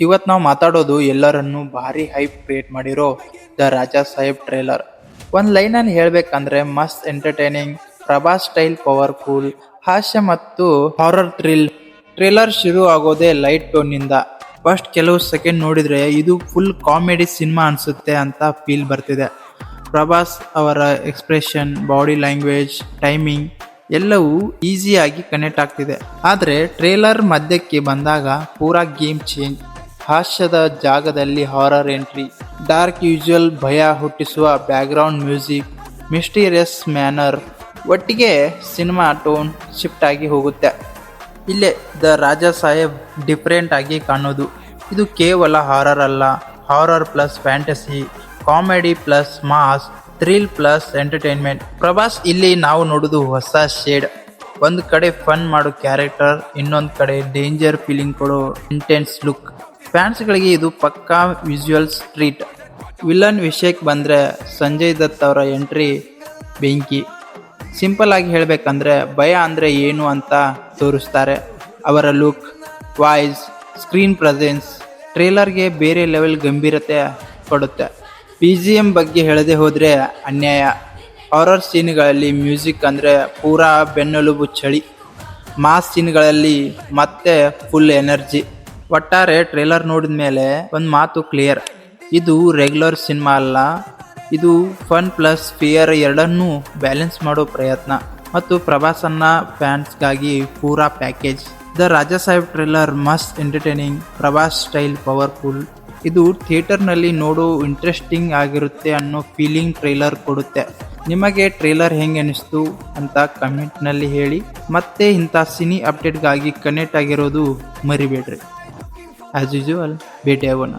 ಇವತ್ತು ನಾವು ಮಾತಾಡೋದು ಎಲ್ಲರನ್ನು ಭಾರಿ ಹೈಪ್ ಕ್ರಿಯೇಟ್ ಮಾಡಿರೋ ದ ರಾಜಾ ಸಾಹೇಬ್ ಟ್ರೇಲರ್. ಒಂದು ಲೈನಲ್ಲಿ ಹೇಳಬೇಕಂದ್ರೆ ಮಸ್ತ್ ಎಂಟರ್ಟೈನಿಂಗ್, ಪ್ರಭಾಸ್ ಸ್ಟೈಲ್ ಪವರ್ಫುಲ್, ಹಾಸ್ಯ ಮತ್ತು ಹಾರರ್ ಥ್ರಿಲ್. ಟ್ರೇಲರ್ ಶುರು ಆಗೋದೇ ಲೈಟ್ ಟೋನ್ನಿಂದ. ಫಸ್ಟ್ ಕೆಲವು ಸೆಕೆಂಡ್ ನೋಡಿದ್ರೆ ಇದು ಫುಲ್ ಕಾಮಿಡಿ ಸಿನಿಮಾ ಅನಿಸುತ್ತೆ ಅಂತ ಫೀಲ್ ಬರ್ತಿದೆ. ಪ್ರಭಾಸ್ ಅವರ ಎಕ್ಸ್ಪ್ರೆಷನ್, ಬಾಡಿ ಲ್ಯಾಂಗ್ವೇಜ್, ಟೈಮಿಂಗ್ ಎಲ್ಲವೂ ಈಸಿಯಾಗಿ ಕನೆಕ್ಟ್ ಆಗ್ತಿದೆ. ಆದರೆ ಟ್ರೇಲರ್ ಮಧ್ಯಕ್ಕೆ ಬಂದಾಗ ಪೂರಾ ಗೇಮ್ ಚೇಂಜ್. ಹಾಸ್ಯದ ಜಾಗದಲ್ಲಿ ಹಾರರ್ ಎಂಟ್ರಿ, ಡಾರ್ಕ್ ಯೂಶುವಲ್ ಭಯ ಹುಟ್ಟಿಸುವ ಬ್ಯಾಕ್ಗ್ರೌಂಡ್ ಮ್ಯೂಸಿಕ್, ಮಿಸ್ಟೀರಿಯಸ್ ಮ್ಯಾನರ್, ಒಟ್ಟಿಗೆ ಸಿನಿಮಾ ಟೋನ್ ಶಿಫ್ಟ್ ಆಗಿ ಹೋಗುತ್ತೆ. ಇಲ್ಲೇ ದ ರಾಜಾ ಸಾಹೇಬ್ ಡಿಫ್ರೆಂಟ್ ಆಗಿ ಕಾಣೋದು. ಇದು ಕೇವಲ ಹಾರರ್ ಅಲ್ಲ, horror plus fantasy, comedy plus mass, thrill plus entertainment. Prabhas ಇಲ್ಲಿ ನಾವು ನೋಡೋದು ಹೊಸ ಶೇಡ್. ಒಂದು ಕಡೆ ಫನ್ ಮಾಡೋ ಕ್ಯಾರೆಕ್ಟರ್, ಇನ್ನೊಂದು ಕಡೆ ಡೇಂಜರ್ ಫೀಲಿಂಗ್ ಕೊಡೋ ಇಂಟೆನ್ಸ್ ಲುಕ್. ಫ್ಯಾನ್ಸ್ಗಳಿಗೆ ಇದು ಪಕ್ಕಾ ವಿಜುವಲ್ಸ್ ಟ್ರೀಟ್. ವಿಲನ್ ವಿಷಯಕ್ಕೆ ಬಂದರೆ ಸಂಜಯ್ ದತ್ ಅವರ ಎಂಟ್ರಿ ಬೆಂಕಿ. ಸಿಂಪಲ್ ಆಗಿ ಹೇಳಬೇಕಂದ್ರೆ ಭಯ ಅಂದರೆ ಏನು ಅಂತ ತೋರಿಸ್ತಾರೆ. ಅವರ ಲುಕ್, ವಾಯ್ಸ್, ಸ್ಕ್ರೀನ್ ಪ್ರೆಸೆನ್ಸ್ ಟ್ರೇಲರ್ಗೆ ಬೇರೆ ಲೆವೆಲ್ ಗಂಭೀರತೆ ಕೊಡುತ್ತೆ. BGM ಬಗ್ಗೆ ಹೇಳದೆ ಹೋದರೆ ಅನ್ಯಾಯ. ಹಾರರ್ ಸೀನ್ಗಳಲ್ಲಿ ಮ್ಯೂಸಿಕ್ ಅಂದರೆ ಪೂರಾ ಬೆನ್ನೆಲುಬು ಚಳಿ. ಮಾಸ್ ಸೀನ್ಗಳಲ್ಲಿ ಮತ್ತೆ ಫುಲ್ ಎನರ್ಜಿ. ಒಟ್ಟಾರೆ ಟ್ರೇಲರ್ ನೋಡಿದ ಮೇಲೆ ಒಂದು ಮಾತು ಕ್ಲಿಯರ್, ಇದು ರೆಗ್ಯುಲರ್ ಸಿನಿಮಾ ಅಲ್ಲ, ಇದು ಫನ್ ಪ್ಲಸ್ ಫಿಯರ್ ಎರಡನ್ನೂ ಬ್ಯಾಲೆನ್ಸ್ ಮಾಡೋ ಪ್ರಯತ್ನ. ಮತ್ತು ಪ್ರಭಾಸನ್ನ ಫ್ಯಾನ್ಸ್ಗಾಗಿ ಪೂರಾ package. The Raja Saheb trailer must entertaining, Prabhas style powerful. ಇದು ಥಿಯೇಟರ್ನಲ್ಲಿ ನೋಡೋ ಇಂಟ್ರೆಸ್ಟಿಂಗ್ ಆಗಿರುತ್ತೆ ಅನ್ನೋ ಫೀಲಿಂಗ್ ಟ್ರೇಲರ್ ಕೊಡುತ್ತೆ. ನಿಮಗೆ ಟ್ರೇಲರ್ ಹೆಂಗೆ ಅನಿಸ್ತು ಅಂತ ಕಮೆಂಟ್ನಲ್ಲಿ ಹೇಳಿ. ಮತ್ತೆ ಇಂಥ ಸಿನಿ ಅಪ್ಡೇಟ್ಗಾಗಿ ಕನೆಕ್ಟ್ ಆಗಿರೋದು ಮರಿಬೇಡ್ರಿ. ಆ್ಯಸ್ ಯೂಶುವಲ್ ಭೇಟಿಯಾಗೋಣ.